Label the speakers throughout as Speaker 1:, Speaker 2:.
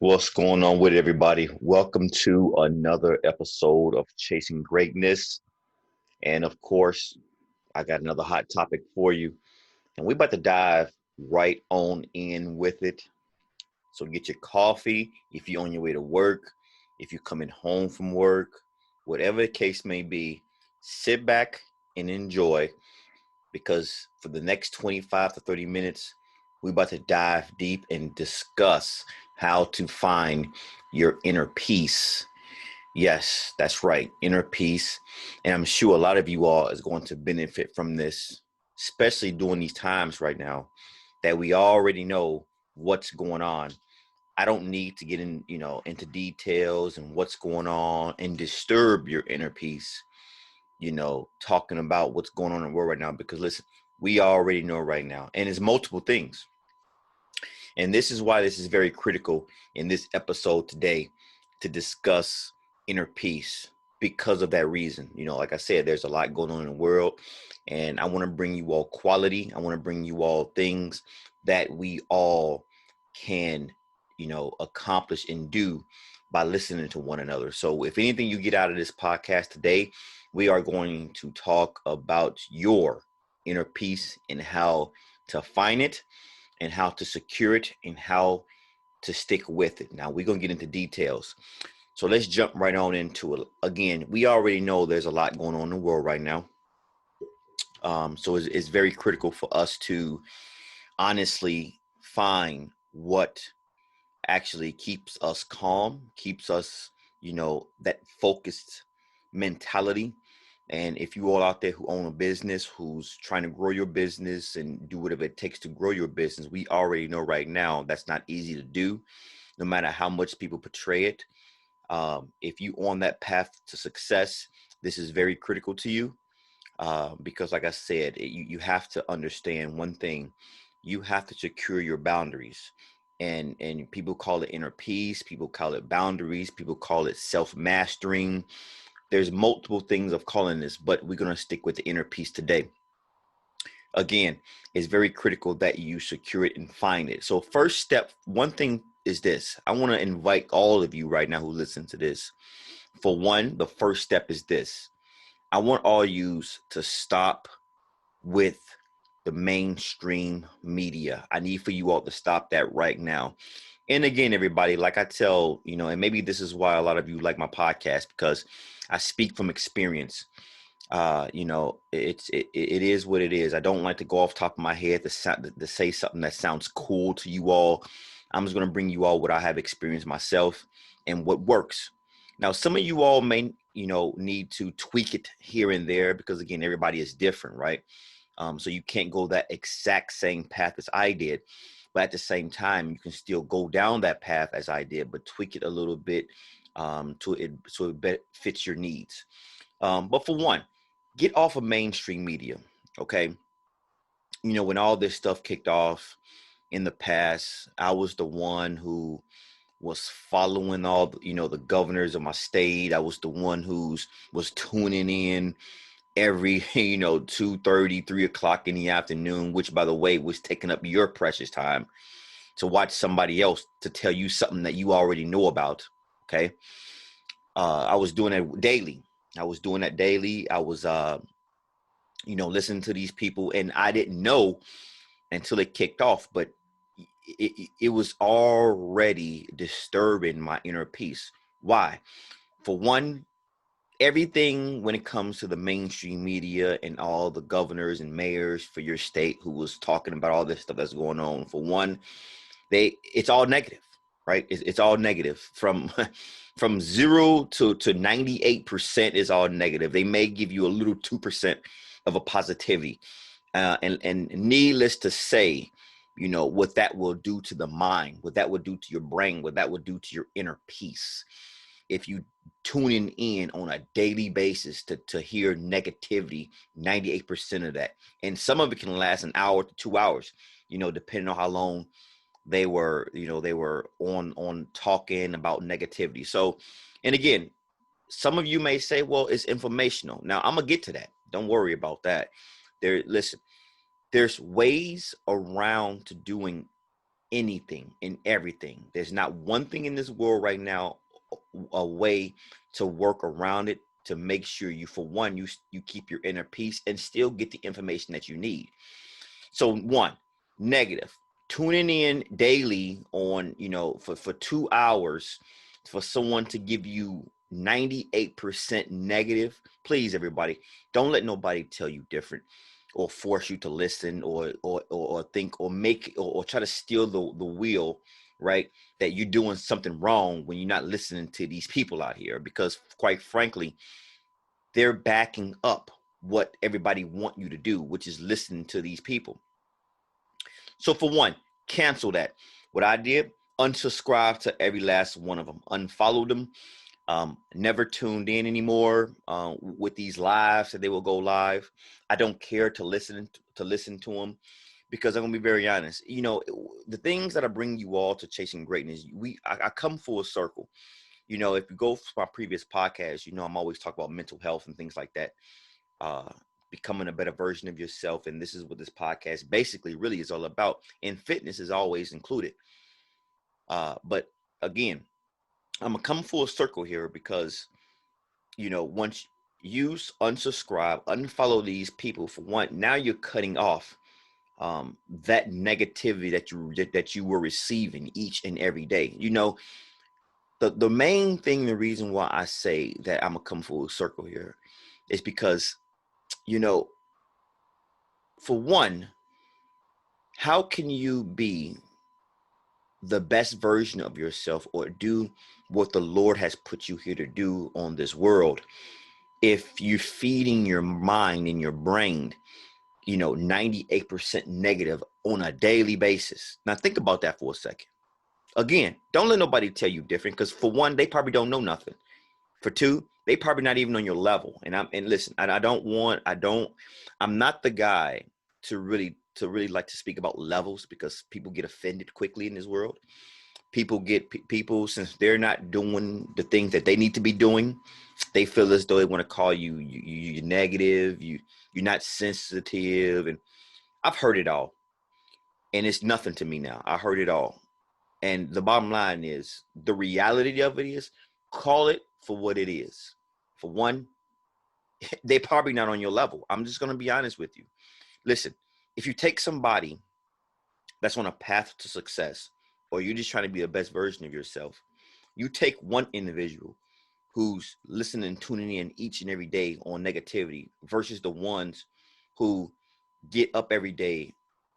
Speaker 1: What's going on with everybody? Welcome to another episode of Chasing Greatness. And of course, I got another hot topic for you. And we're about to dive right on in with it. So get your coffee if you're on your way to work, if you're coming home from work, whatever the case may be, sit back and enjoy because for the next 25 to 30 minutes, we're about to dive deep and discuss how to find your inner peace. Yes, that's right, inner peace. And I'm sure a lot of you all is going to benefit from this, especially during these times right now that we already know what's going on. I don't need to get into details and what's going on and disturb your inner peace, talking about what's going on in the world right now. Because listen, we already know right now, and it's multiple things. And this is why this is very critical in this episode today to discuss inner peace because of that reason. Like I said, there's a lot going on in the world, and I want to bring you all quality. I want to bring you all things that we all can, accomplish and do by listening to one another. So if anything you get out of this podcast today, we are going to talk about your inner peace and how to find it and how to secure it and how to stick with it. Now, we're going to get into details. So let's jump right on into it. Again, we already know there's a lot going on in the world right now. So it's very critical for us to honestly find what actually keeps us calm, keeps us, that focused mentality. And if you all out there who own a business, who's trying to grow your business and do whatever it takes to grow your business, we already know right now that's not easy to do, no matter how much people portray it. If you on that path to success, this is very critical to you because, like I said, you have to understand one thing: you have to secure your boundaries. And people call it inner peace, people call it boundaries, people call it self-mastering. There's multiple things of calling this, but we're going to stick with the inner peace today. Again, it's very critical that you secure it and find it. So first step, one thing is this. I want to invite all of you right now who listen to this. For one, the first step is this. I want all you to stop with the mainstream media. I need for you all to stop that right now. And again, everybody, like I tell, and maybe this is why a lot of you like my podcast, because I speak from experience. It is what it is. I don't like to go off the top of my head to say something that sounds cool to you all. I'm just going to bring you all what I have experienced myself and what works. Now, some of you all may, need to tweak it here and there because, again, everybody is different, right? So you can't go that exact same path as I did. But at the same time, you can still go down that path as I did, but tweak it a little bit so it fits your needs. But for one, get off of mainstream media, okay? When all this stuff kicked off in the past, I was the one who was following all, the governors of my state. I was the one was tuning in every, 2:30, 3 o'clock in the afternoon, which, by the way, was taking up your precious time to watch somebody else to tell you something that you already know about, okay? I was doing it daily. I was listening to these people, and I didn't know until it kicked off, but it was already disturbing my inner peace. Why? For one, everything when it comes to the mainstream media and all the governors and mayors for your state who was talking about all this stuff that's going on, for one, it's all negative, right? It's all negative from from 0 to 98% is all negative. They may give you a little 2% of a positivity, and needless to say, what that will do to the mind, what that would do to your brain, what that would do to your inner peace. If you tuning in on a daily basis to hear negativity, 98% of that, and some of it can last an hour to 2 hours, depending on how long they were on talking about negativity. So, and again, some of you may say, well, it's informational. Now I'm gonna get to that. Don't worry about that. Listen, there's ways around to doing anything and everything. There's not one thing in this world right now, a way to work around it to make sure you, for one, you keep your inner peace and still get the information that you need. So one, negative, tuning in daily on, for 2 hours for someone to give you 98% negative. Please, everybody, don't let nobody tell you different or force you to listen or think or make or try to steal the wheel, right? That you're doing something wrong when you're not listening to these people out here, because quite frankly, they're backing up what everybody want you to do, which is listening to these people. So for one, cancel that. What I did, unsubscribe to every last one of them, unfollow them, never tuned in anymore with these lives that they will go live. I don't care to listen to them, because I'm gonna be very honest. The things that I bring you all to Chasing Greatness, I come full circle. If you go to my previous podcast, I'm always talking about mental health and things like that. Uh, Becoming a better version of yourself, and this is what this podcast basically really is all about. And fitness is always included. But again, I'm gonna come full circle here because once you unsubscribe, unfollow these people, for one, now you're cutting off that negativity that you were receiving each and every day. The main thing, the reason why I say that I'm gonna come full circle here is because, for one, how can you be the best version of yourself or do what the Lord has put you here to do on this world if you're feeding your mind and your brain 98% negative on a daily basis? Now think about that for a second. Again, don't let nobody tell you different, because for one, they probably don't know nothing. For two, they probably not even on your level. And listen, I'm not the guy to really like to speak about levels, because people get offended quickly in this world. People, since they're not doing the things that they need to be doing, they feel as though they want to call you're negative, you're not sensitive. And I've heard it all, and it's nothing to me now. I heard it all. And the bottom line is, the reality of it is, call it for what it is. For one, they're probably not on your level. I'm just going to be honest with you. Listen, if you take somebody that's on a path to success, or you're just trying to be the best version of yourself, you take one individual who's listening and tuning in each and every day on negativity versus the ones who get up every day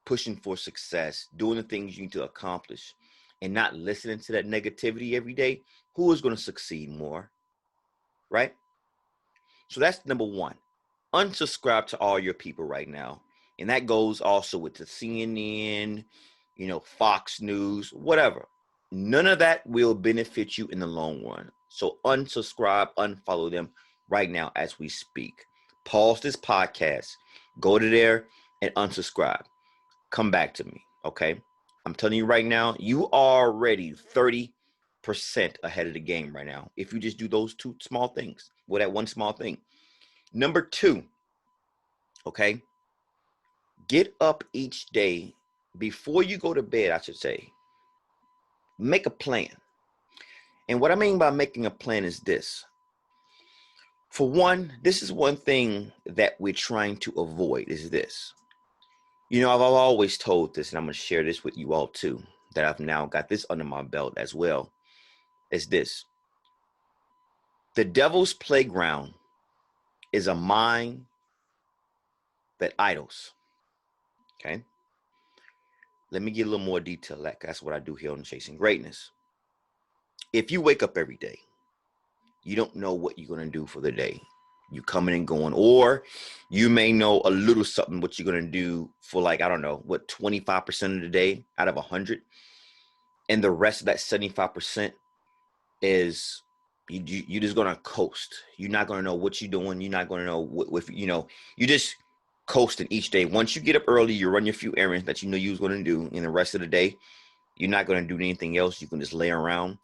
Speaker 1: pushing for success, doing the things you need to accomplish, and not listening to that negativity every day, who is going to succeed more, right? So that's number one. Unsubscribe to all your people right now. And that goes also with the CNN, Fox News, whatever. None of that will benefit you in the long run. So unsubscribe, unfollow them right now as we speak. Pause this podcast, go to there and unsubscribe. Come back to me, okay? I'm telling you right now, you are already 30% ahead of the game right now if you just do those two small things, well, that one small thing. Number two, okay? Get up each day before you go to bed, I should say. Make a plan. And what I mean by making a plan is this. For one, this is one thing that we're trying to avoid, is this. I've always told this, and I'm going to share this with you all too, that I've now got this under my belt as well, is this. The devil's playground is a mind that idles. Okay? Let me get a little more detail. That's what I do here on Chasing Greatness. If you wake up every day, you don't know what you're going to do for the day. You coming and going, or you may know a little something what you're going to do for, like, I don't know, 25% of the day out of 100. And the rest of that 75% is you're just going to coast. You're not going to know what you're doing. You're not going to know you just coasting each day. Once you get up early, you run your few errands that you know you was going to do, and the rest of the day, you're not going to do anything else. You can just lay around.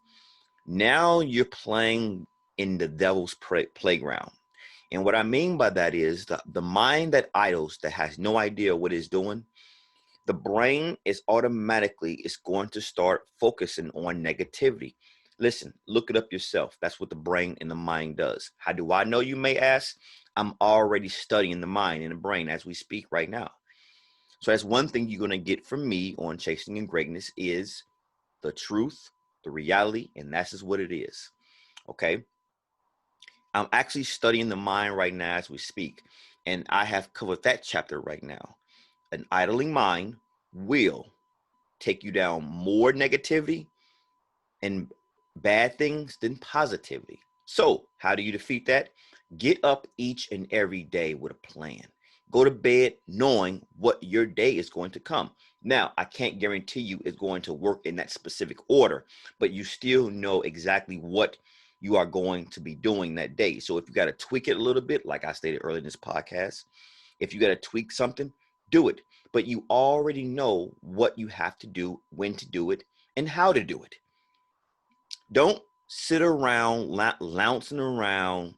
Speaker 1: Now you're playing in the devil's playground. And what I mean by that is the mind that idles, that has no idea what it's doing, the brain is going to start focusing on negativity. Listen, look it up yourself. That's what the brain and the mind does. How do I know, you may ask? I'm already studying the mind and the brain as we speak right now. So that's one thing you're going to get from me on Chasing in Greatness is the truth, the reality, and that's just what it is. Okay. I'm actually studying the mind right now as we speak, and I have covered that chapter right now. An idling mind will take you down more negativity and bad things than positivity. So, how do you defeat that? Get up each and every day with a plan. Go to bed knowing what your day is going to come. Now, I can't guarantee you it's going to work in that specific order, but you still know exactly what you are going to be doing that day. So if you got to tweak it a little bit, like I stated earlier in this podcast, if you got to tweak something, do it. But you already know what you have to do, when to do it, and how to do it. Don't sit around louncing around,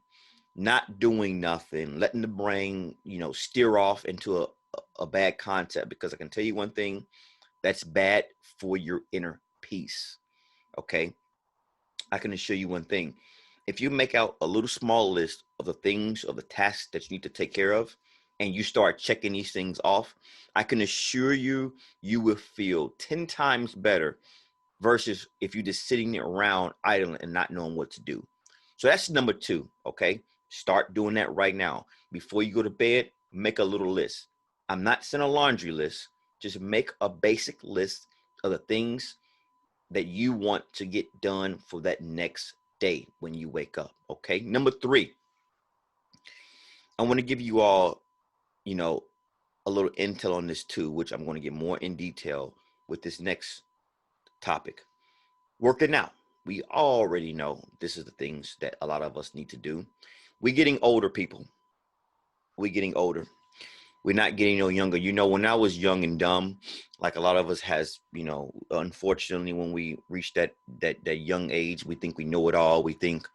Speaker 1: not doing nothing, letting the brain, steer off into a bad concept. Because I can tell you one thing, that's bad for your inner peace. Okay. I can assure you one thing. If you make out a little small list of the things, of the tasks that you need to take care of, and you start checking these things off, I can assure you, you will feel 10 times better versus if you're just sitting around idling and not knowing what to do. So that's number 2, okay? Start doing that right now. Before you go to bed, make a little list. I'm not saying a laundry list. Just make a basic list of the things that you want to get done for that next day when you wake up, okay? Number 3, I want to give you all, a little intel on this too, which I'm going to get more in detail with this next topic. Working out. We already know this is the things that a lot of us need to do. We're getting older, people. We're getting older. We're not getting no younger. When I was young and dumb, like a lot of us has, unfortunately, when we reach that young age, we think we know it all. We think,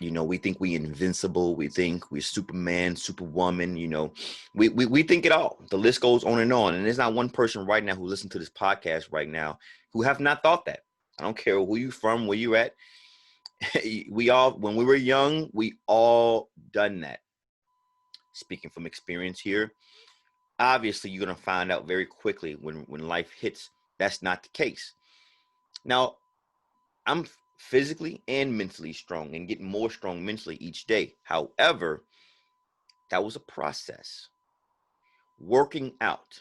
Speaker 1: we think we invincible. We think we're Superman, Superwoman. We think it all. The list goes on. And there's not one person right now who listens to this podcast right now who have not thought that. I don't care who you from, where you at. We all, when we were young, we all done that. Speaking from experience here, obviously you're going to find out very quickly when life hits, that's not the case. Now, I'm physically and mentally strong and getting more strong mentally each day. However, that was a process. Working out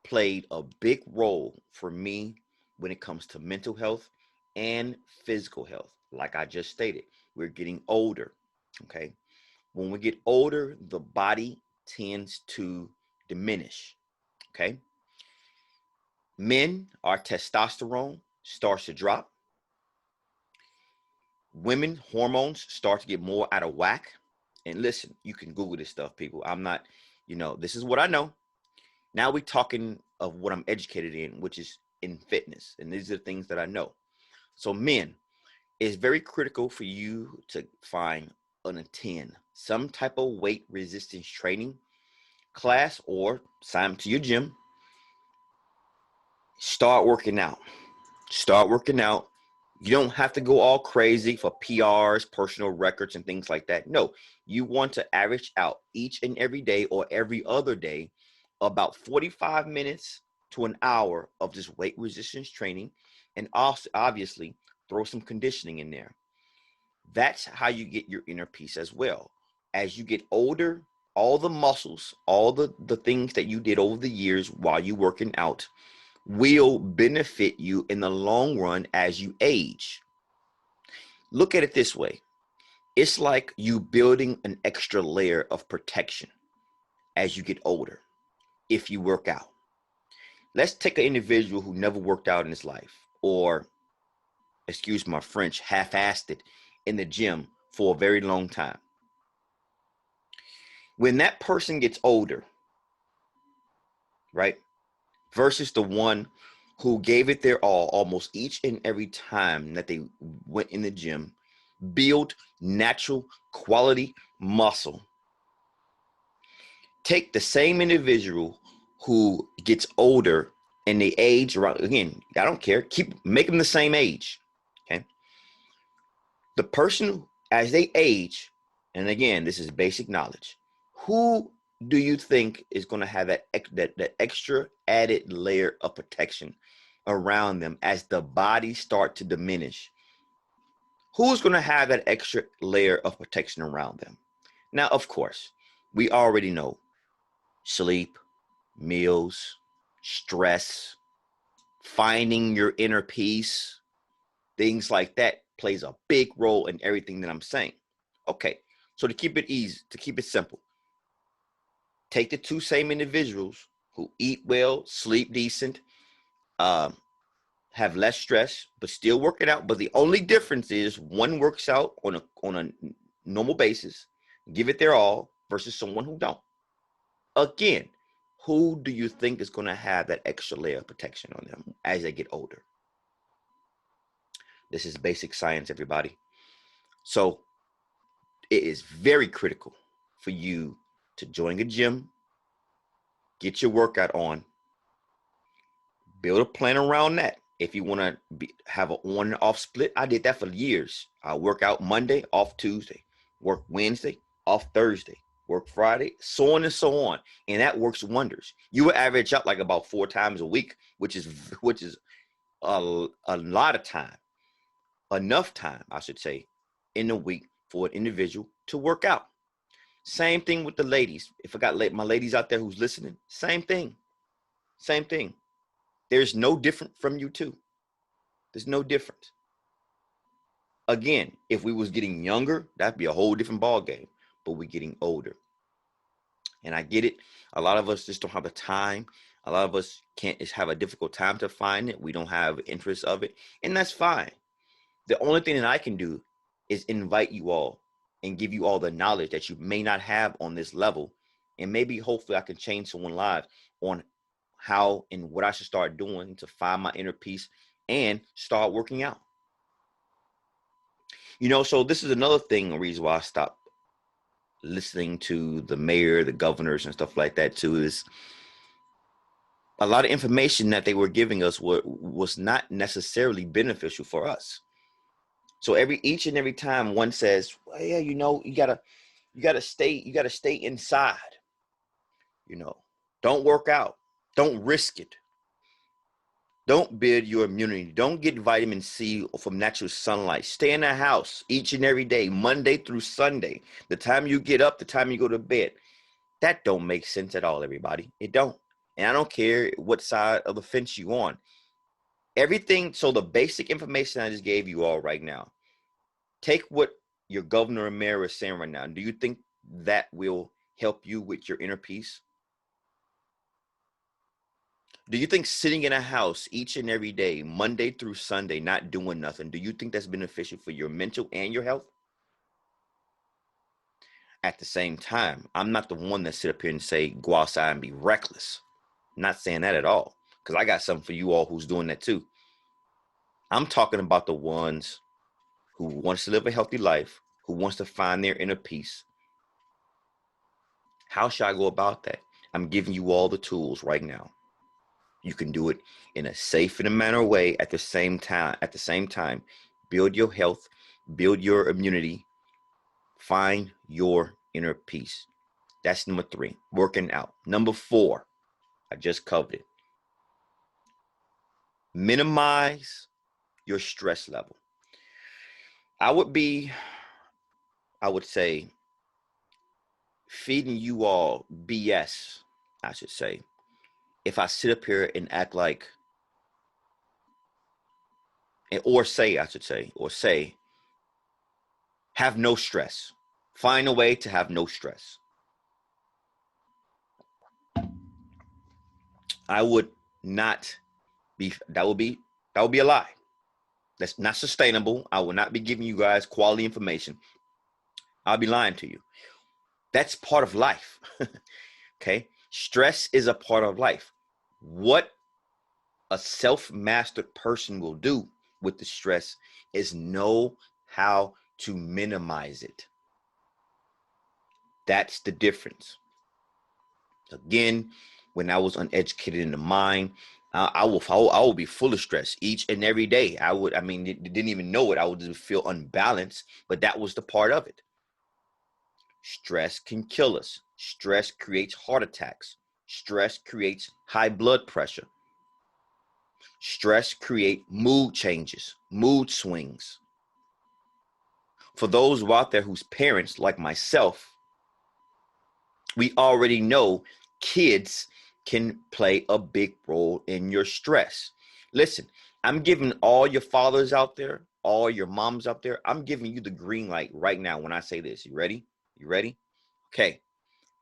Speaker 1: played a big role for me when it comes to mental health and physical health. Like I just stated, we're getting older, okay? When we get older, the body tends to diminish, okay? Men, our testosterone starts to drop. Women, hormones start to get more out of whack. And listen, you can Google this stuff, people. I'm not, this is what I know. Now we're talking of what I'm educated in, which is in fitness. And these are the things that I know. So men, it's very critical for you to find and attend some type of weight resistance training class or sign up to your gym. Start working out. You don't have to go all crazy for PRs, personal records, and things like that. No, you want to average out each and every day or every other day about 45 minutes to an hour of just weight resistance training, and also obviously throw some conditioning in there. That's how you get your inner peace as well. As you get older, all the muscles, all the things that you did over the years while you working out will benefit you in the long run as you age. Look at it this way. It's like you building an extra layer of protection as you get older if you work out. Let's take an individual who never worked out in his life, or, excuse my French, half-assed it in the gym for a very long time. When that person gets older, right, versus the one who gave it their all almost each and every time that they went in the gym, build natural quality muscle. Take the same individual who gets older and they age around, again, I don't care, make them the same age. Okay. The person as they age, and again, this is basic knowledge, who do you think is going to have that extra added layer of protection around them as the body start to diminish? Who's going to have that extra layer of protection around them? Now, of course, we already know sleep, meals, stress, finding your inner peace, things like that plays a big role in everything that I'm saying. Okay, so to keep it easy, to keep it simple, take the two same individuals who eat well, sleep decent, um, have less stress, but still working out. But the only difference is one works out on a normal basis, give it their all, versus someone who don't. Again, who do you think is going to have that extra layer of protection on them as they get older? This is basic science, everybody. So it is very critical for you to join a gym, get your workout on, build a plan around that. If you want to have an on and off split, I did that for years. I work out Monday, off Tuesday, work Wednesday, off Thursday, work Friday, so on and so on. And that works wonders. You will average out like about 4 times a week, which is a lot of time, enough time, I should say, in a week for an individual to work out. Same thing with the ladies. If I got my ladies out there who's listening, same thing. Same thing. There's no different from you too. There's no difference. Again, if we was getting younger, that'd be a whole different ball game. But we're getting older. And I get it. A lot of us just don't have the time. A lot of us can't just have a difficult time to find it. We don't have interest of it. And that's fine. The only thing that I can do is invite you all and give you all the knowledge that you may not have on this level. And maybe hopefully I can change someone's life on how and what I should start doing to find my inner peace and start working out. You know, so this is another thing, a reason why I stopped listening to the mayor, the governors and stuff like that too, is a lot of information that they were giving us was not necessarily beneficial for us. So each and every time one says, well, yeah, you know, you gotta stay inside, you know, don't work out, don't risk it, don't build your immunity, don't get vitamin C from natural sunlight, stay in the house each and every day, Monday through Sunday, the time you get up, the time you go to bed. That don't make sense at all, everybody. It don't. And I don't care what side of the fence you on. Everything, so the basic information I just gave you all right now, take what your governor and mayor is saying right now. Do you think that will help you with your inner peace? Do you think sitting in a house each and every day, Monday through Sunday, not doing nothing, do you think that's beneficial for your mental and your health? At the same time, I'm not the one that sit up here and say, go outside and be reckless. I'm not saying that at all, because I got something for you all who's doing that too. I'm talking about the ones who wants to live a healthy life, who wants to find their inner peace. How should I go about that? I'm giving you all the tools right now. You can do it in a safe and a manner way at the same time, build your health, build your immunity, find your inner peace. That's number 3, working out. Number 4, I just covered it. Minimize your stress level. I would say, feeding you all BS, I should say, if I sit up here and act like, or say, have no stress. Find a way to have no stress. I would not be, that would be a lie. That's not sustainable. I will not be giving you guys quality information. I'll be lying to you. That's part of life. Okay? Stress is a part of life. What a self-mastered person will do with the stress is know how to minimize it. That's the difference. Again, when I was uneducated in the mind. I will be full of stress each and every day. Didn't even know it. I would just feel unbalanced, but that was the part of it. Stress can kill us. Stress creates heart attacks. Stress creates high blood pressure. Stress creates mood changes, mood swings. For those out there whose parents, like myself, we already know kids can play a big role in your stress. Listen, I'm giving all your fathers out there, all your moms out there, I'm giving you the green light right now when I say this. You ready? You ready? Okay.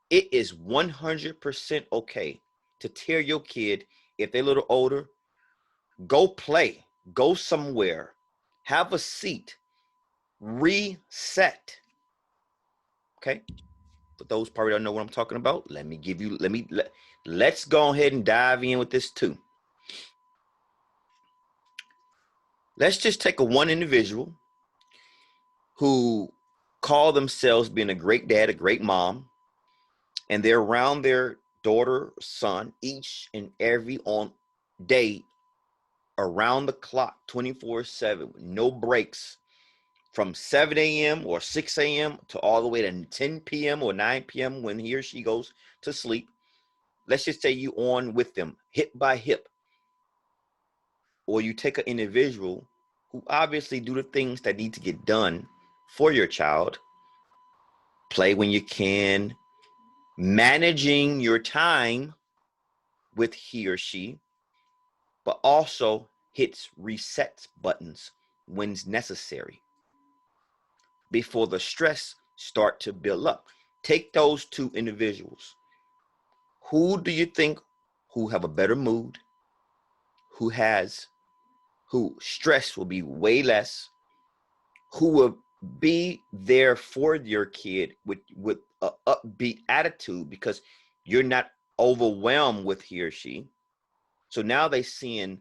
Speaker 1: It is 100% okay to tell your kid, if they're a little older, go play, go somewhere, have a seat, reset. Okay. For those probably don't know what I'm talking about, let's go ahead and dive in with this too. Let's just take one individual who call themselves being a great dad, a great mom, and they're around their daughter, son, each and every on day, around the clock, 24/7, no breaks, from 7 a.m. or 6 a.m. to all the way to 10 p.m. or 9 p.m. when he or she goes to sleep. Let's just say you on with them hip by hip. Or you take an individual who obviously do the things that need to get done for your child. Play when you can, managing your time with he or she, but also hits reset buttons when necessary before the stress start to build up. Take those two individuals. Who do you think who have a better mood, who stress will be way less, who will be there for your kid with an upbeat attitude because you're not overwhelmed with he or she. So now they seeing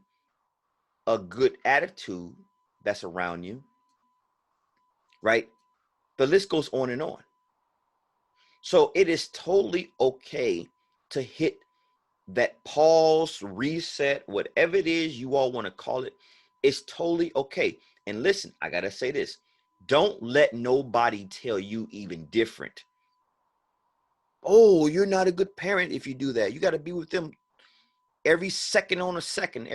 Speaker 1: a good attitude that's around you, right? The list goes on and on. So it is totally okay to hit that pause, reset, whatever it is you all want to call it. It's totally okay. And listen, I got to say this. Don't let nobody tell you even different. Oh, you're not a good parent if you do that. You got to be with them every second on a second.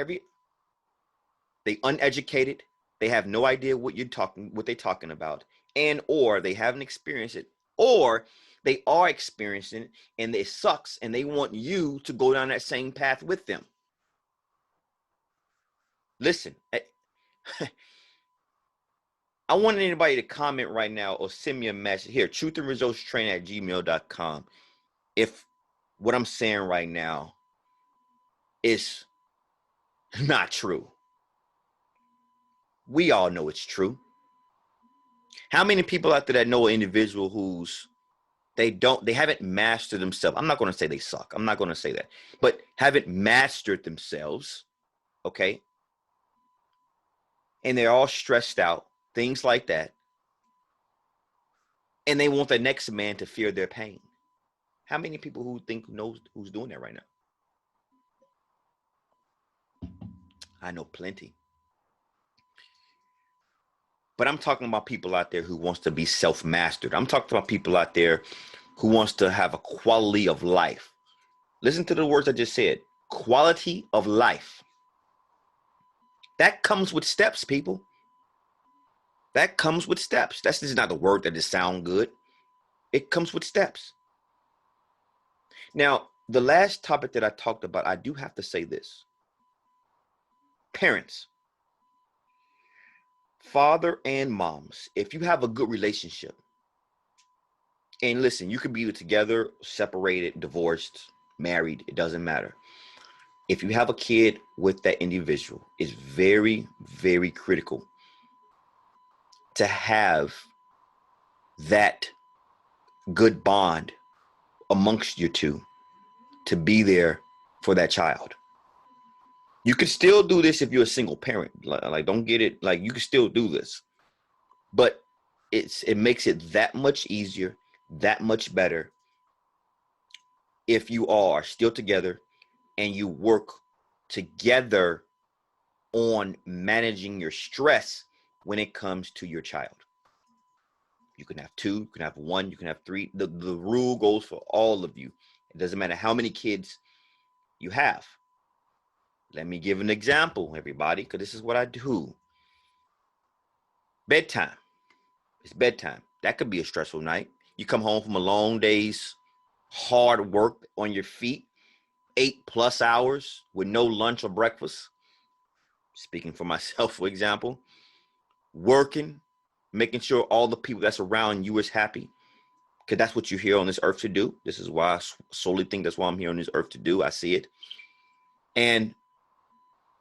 Speaker 1: They uneducated. They have no idea what they're talking about, and or they haven't experienced it, or they are experiencing it and it sucks, and they want you to go down that same path with them. Listen, I want anybody to comment right now or send me a message here, truthandresultstrain@gmail.com, if what I'm saying right now is not true. We all know it's true. How many people out there that know an individual who's they haven't mastered themselves? I'm not going to say they suck. I'm not going to say that, but haven't mastered themselves. Okay. And they're all stressed out, things like that. And they want the next man to fear their pain. How many people who think knows who's doing that right now? I know plenty. But I'm talking about people out there who wants to be self-mastered. I'm talking about people out there who wants to have a quality of life. Listen to the words I just said. Quality of life. That comes with steps, people. That comes with steps. That's just not the word that just sound good. It comes with steps. Now, the last topic that I talked about, I do have to say this. Parents, father and moms, if you have a good relationship, and listen, you could be together, separated, divorced, married, it doesn't matter. If you have a kid with that individual, it's very, very critical to have that good bond amongst you two to be there for that child. You can still do this if you're a single parent. Like don't get it. Like you can still do this, but it makes it that much easier, that much better if you all are still together and you work together on managing your stress when it comes to your child. You can have two, you can have one, you can have three. The rule goes for all of you. It doesn't matter how many kids you have. Let me give an example, everybody, because this is what I do. Bedtime. It's bedtime. That could be a stressful night. You come home from a long day's hard work on your feet, 8+ hours with no lunch or breakfast. Speaking for myself, for example, working, making sure all the people that's around you is happy, because that's what you're here on this earth to do. This is why I solely think that's why I'm here on this earth to do. I see it. And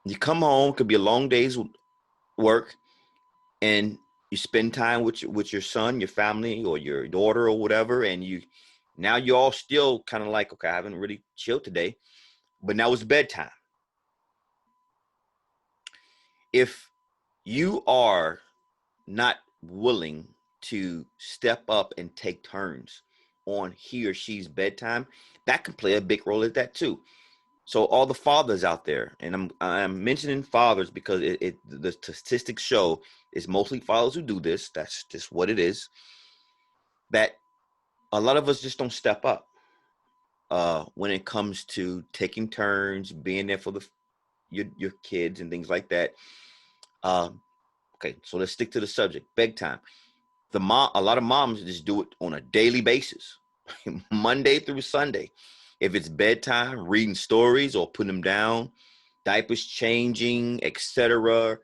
Speaker 1: you come home, could be a long day's work, and you spend time with your son, your family, or your daughter, or whatever, and now you're all still kind of like, okay, I haven't really chilled today, but now it's bedtime. If you are not willing to step up and take turns on he or she's bedtime, that can play a big role at that too. So all the fathers out there, and I'm mentioning fathers because the statistics show it's mostly fathers who do this. That's just what it is. That a lot of us just don't step up when it comes to taking turns, being there for your kids and things like that. Okay, so let's stick to the subject. Bedtime. A lot of moms just do it on a daily basis, Monday through Sunday. If it's bedtime, reading stories or putting them down, diapers changing, etc.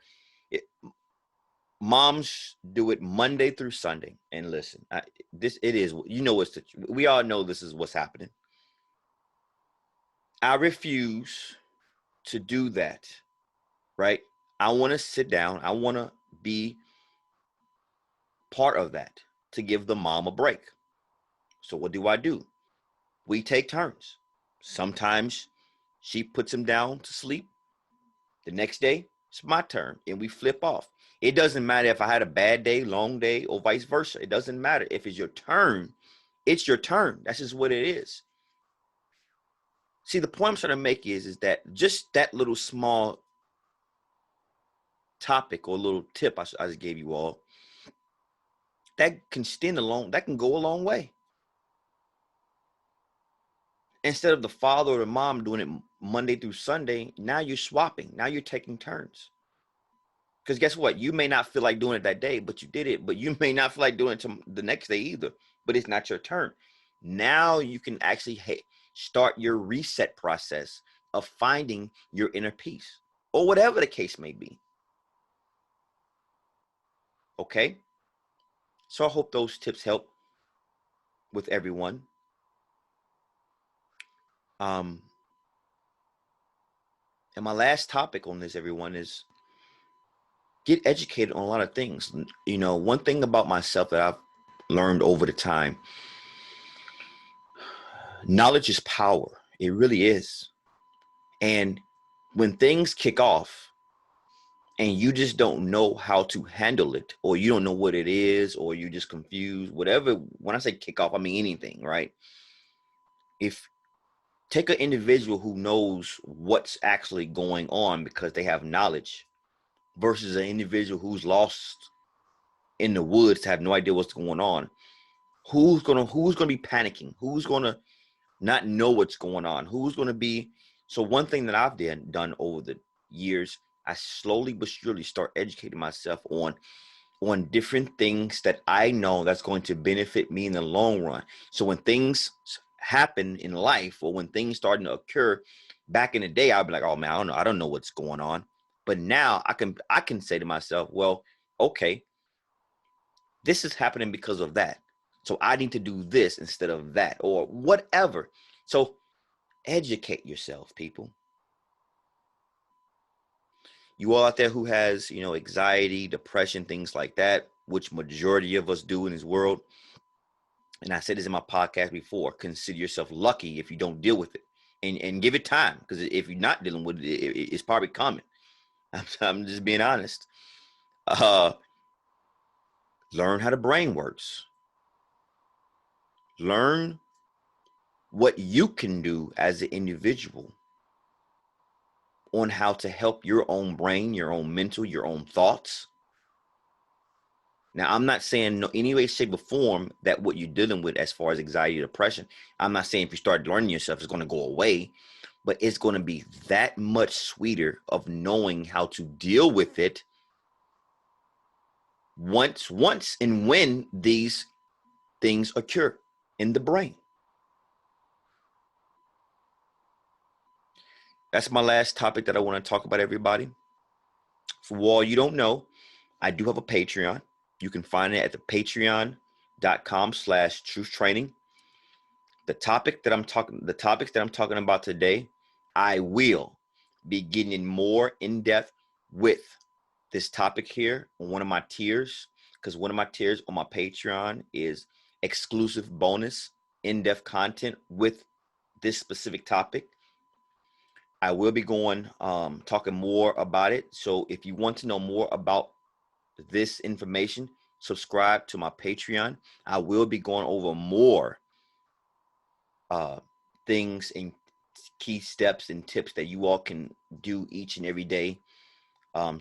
Speaker 1: Moms do it Monday through Sunday. And listen, we all know this is what's happening. I refuse to do that, right? I want to sit down. I want to be part of that to give the mom a break. So what do? We take turns. Sometimes she puts him down to sleep. The next day, it's my turn, and we flip off. It doesn't matter if I had a bad day, long day, or vice versa. It doesn't matter. If it's your turn, it's your turn. That's just what it is. See, the point I'm trying to make is that just that little small topic or little tip I just gave you all, that can go a long way. Instead of the father or the mom doing it Monday through Sunday, now you're swapping. Now you're taking turns. Because guess what? You may not feel like doing it that day, but you did it. But you may not feel like doing it the next day either. But it's not your turn. Now you can actually start your reset process of finding your inner peace, or whatever the case may be. Okay? So I hope those tips help with everyone. And my last topic on this, everyone, is get educated on a lot of things. You know, one thing about myself that I've learned over the time, knowledge is power. It really is. And when things kick off and you just don't know how to handle it, or you don't know what it is, or you're just confused, whatever. When I say kick off, I mean anything, right? If take an individual who knows what's actually going on because they have knowledge versus an individual who's lost in the woods, have no idea what's going on. Who's gonna be panicking? Who's gonna not know what's going on? Who's gonna be? So one thing that I've done over the years, I slowly but surely start educating myself on different things that I know that's going to benefit me in the long run. So when things happen in life, or when things starting to occur, back in the day, I'd be like, oh man, I don't know what's going on. But now I can say to myself, well, okay, this is happening because of that. So I need to do this instead of that, or whatever. So educate yourself, people. You all out there who has, anxiety, depression, things like that, which majority of us do in this world. And I said this in my podcast before, consider yourself lucky if you don't deal with it, and give it time. Because if you're not dealing with it, it's probably coming. I'm just being honest. Learn how the brain works. Learn what you can do as an individual on how to help your own brain, your own mental, your own thoughts. Now, I'm not saying no any way, shape, or form that what you're dealing with as far as anxiety, depression, I'm not saying if you start learning yourself, it's going to go away, but it's going to be that much sweeter of knowing how to deal with it once and when these things occur in the brain. That's my last topic that I want to talk about, everybody. For all you don't know, I do have a Patreon. You can find it at the patreon.com/truth training. The topics that I'm talking about today, I will be getting more in depth with this topic here on one of my tiers, because one of my tiers on my Patreon is exclusive bonus in-depth content with this specific topic. I will be going talking more about it. So if you want to know more about this information, subscribe to my Patreon. I will be going over more things and key steps and tips that you all can do each and every day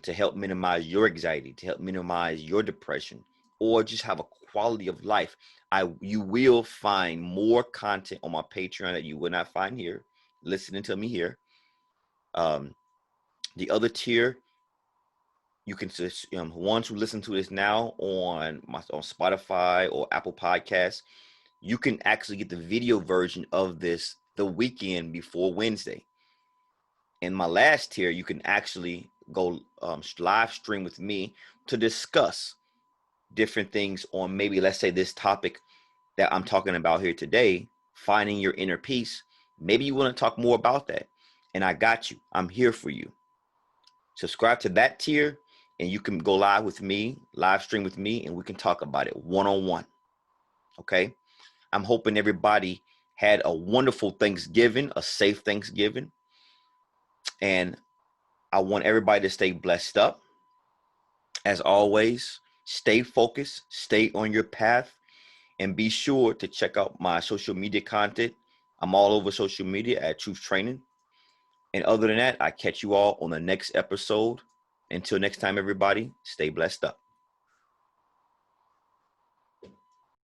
Speaker 1: to help minimize your anxiety, to help minimize your depression, or just have a quality of life. You will find more content on my Patreon that you will not find here, listening to me here. The other tier, you can just ones who listen to this now on Spotify or Apple Podcasts, you can actually get the video version of this the weekend before Wednesday. In my last tier, you can actually go live stream with me to discuss different things on maybe, let's say, this topic that I'm talking about here today, finding your inner peace. Maybe you want to talk more about that, and I got you. I'm here for you. Subscribe to that tier, and you can go live stream with me, and we can talk about it one-on-one. Okay? I'm hoping everybody had a wonderful Thanksgiving, a safe Thanksgiving. And I want everybody to stay blessed up. As always, stay focused, stay on your path, and be sure to check out my social media content. I'm all over social media at Truth Training. And other than that, I catch you all on the next episode. Until next time, everybody, stay blessed up.